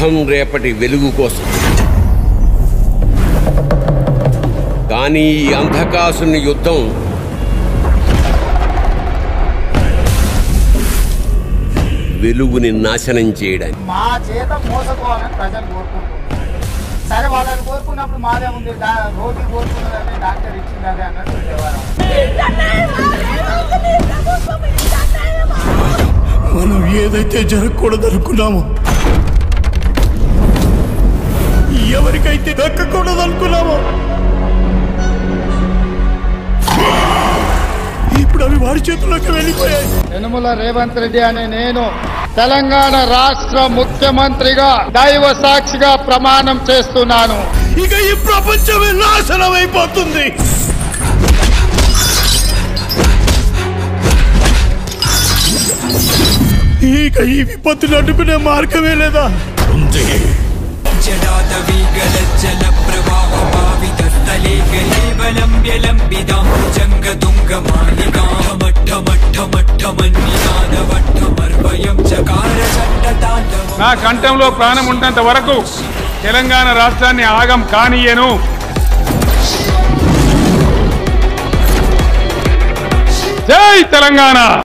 యుద్ధం రేపటి వెలుగు కోసం. కానీ ఈ అంధకాసుని యుద్ధం వెలుగుని నాశనం చేయడానికి. మా చేత మోసపోవాలని ప్రజలు కోరుకుంటున్నారు. సరే వాళ్ళని కోరుకున్నప్పుడు మాదే ఉంది, రోగి కోరుకున్నదని డాక్టర్ ఇచ్చింది అన్నట్టు వ్యవహారం. మనం ఏదైతే జరగకూడదు అనుకున్నామో, ఎవరికైతే దక్కకూడదు అనుకున్నామో, ఇప్పుడు అవి వారి చేతుల్లోకి వెళ్ళిపోయాయి. యనుమల రేవంత్ రెడ్డి అనే నేను తెలంగాణ రాష్ట్ర ముఖ్యమంత్రిగా దైవ సాక్షిగా ప్రమాణం చేస్తున్నాను. ఇక ఈ ప్రపంచమే నాశనం అయిపోతుంది. ఇక ఈ విపత్తులు అడ్డుకునే మార్గమే లేదా? ఉంది. నా కంఠంలో ప్రాణం ఉన్నంత వరకు తెలంగాణ రాష్ట్రాన్ని ఆగం కానీయను. జై తెలంగాణ.